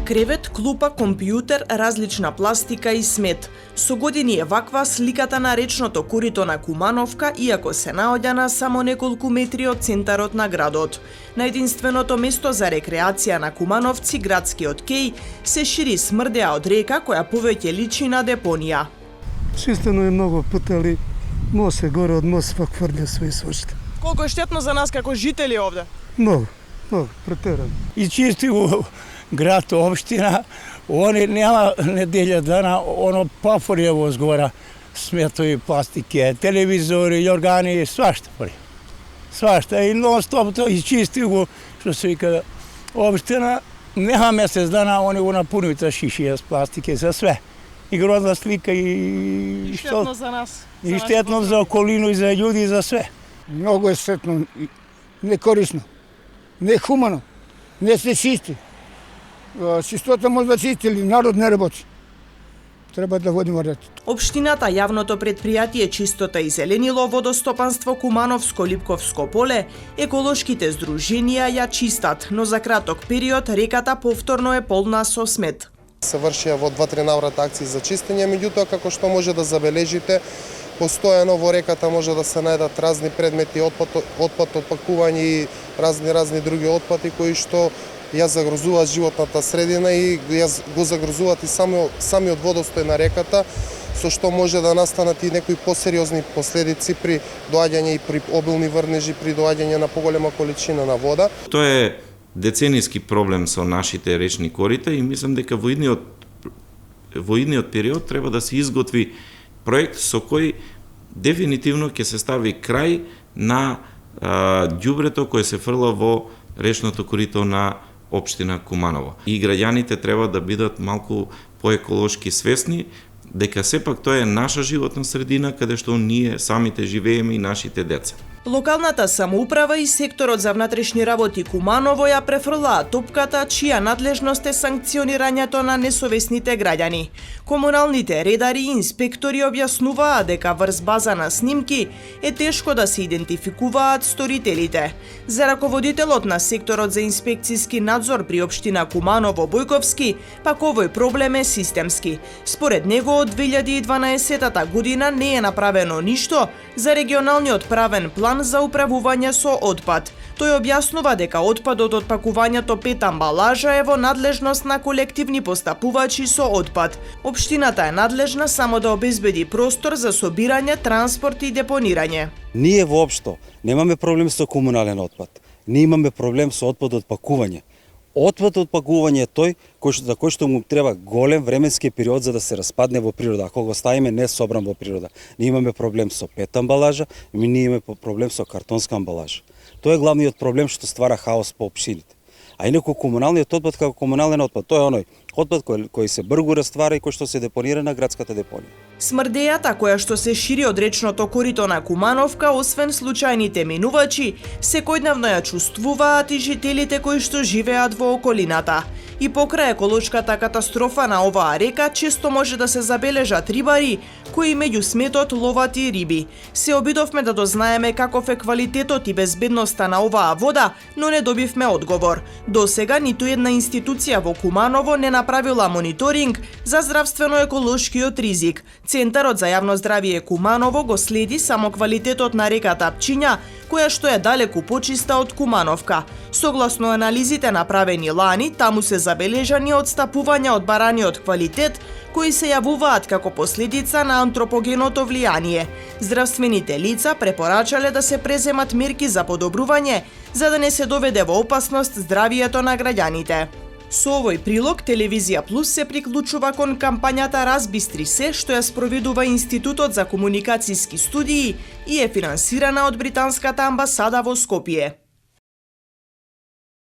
Кревет, клупа, компјутер, различна пластика и смет. Со години е ваква сликата на речното корито на Кумановка, иако се наоѓа на само неколку метри од центарот на градот. На единственото место за рекреација на кумановци, градскиот кеј, се шири смрдеа од река која повеќе личи на депонија. Чистено е многу пати, али мост е горе од мост, пак фрља свој сошта. Колку е штетно за нас како жители овде? Многу, претерано. И чисти го град, општина, они нема неделја дана, оно пафори во згора, сметови, пластике, телевизори, органи, свашта пори. Свашта и нон-стоп то и чисти го, што се вика, општина, нема месец дана, они го напунуваат за шишија с пластике, за све. И грозна слика и Штетно за нас. И штетно за околину и за луѓе и за све. Многу е штетно, некорисно, нехумано, не се чисти. Чистота може да чисти, или народ не работи. Треба да водиме ред. Општината, јавното предпријатие Чистота и зеленило, водостопанство Кумановско Липковско поле, еколошките здруженија ја чистат, но за краток период реката повторно е полна со смет. Се вршија во 2-3 наврата акции за чистење, меѓутоа како што може да забележите, постојано во реката може да се најдат разни предмети, отпад од пакување и разни други отпати кои што ја загрозуваат животната средина и го загрозуваат и самиот водостој на реката, со што може да настанат и некои посериозни последици при доаѓање и при обилни врнежи, при доаѓање на поголема количина на вода. Тоа е деценијски проблем со нашите речни корита и мислам дека во идниот период треба да се изготви проект со кој дефинитивно ќе се стави крај на ѓубрето кое се фрла во речното корито на општина Куманово. И граѓаните треба да бидат малку поеколошки свесни дека сепак тоа е наша животна средина каде што ние самите живееме и нашите деца. Локалната самоуправа и секторот за внатрешни работи Куманово ја префрлаа топката, чија надлежност е санкционирањето на несовесните граѓани. Комуналните редари и инспектори објаснуваа дека врз база на снимки е тешко да се идентификуваат сторителите. За раководителот на секторот за инспекцијски надзор при општина Куманово Бојковски, пак овој проблем е системски. Според него од 2012 година не е направено ништо за регионалниот правен план за управување со отпад. Тој објаснува дека отпадот од пакувањето пет амбалажа е во надлежност на колективни постапувачи со отпад. Општината е надлежна само да обезбеди простор за собирање, транспорт и депонирање. Ние воопшто немаме проблем со комунален отпад. Ние имаме проблем со отпад од пакување. Отпад од пакување е тој за кој што му треба голем временски период за да се распадне во природа. Ако го ставиме не собран во природа, ние имаме проблем со пет амбалажа, ние имаме проблем со картонска амбалажа. Тоа е главниот проблем што ствара хаос по општините. А инаку комуналниот отпад како комунален отпад, тоа е оној отпад кој се брзо раствара и кој што се депонира на градската депонија. Смрдејата која што се шири од речното корито на Кумановка, освен случајните минувачи, секојдневно ја чувствуваат и жителите кои што живеат во околината. И покрај еколошката катастрофа на оваа река, често може да се забележат рибари кои меѓу сметот ловат и риби. Се обидовме да дознаеме каков е квалитетот и безбедноста на оваа вода, но не добивме одговор. До сега ниту една институција во Куманово не направила мониторинг за здравствено-еколошкиот ризик. Центарот за јавно здравје Куманово го следи само квалитетот на реката Пчиња, која што е далеку почиста од Кумановка. Согласно анализите направени лани, таму се забележани отстапувања од бараниот квалитет, кои се јавуваат како последица на антропогеното влијание. Здравствените лица препорачале да се преземат мерки за подобрување, за да не се доведе во опасност здравието на граѓаните. Со овој прилог, Телевизија Плюс се приклучува кон кампањата Разбистри се, што ја спроведува Институтот за комуникацијски студии и е финансирана од британската амбасада во Скопје.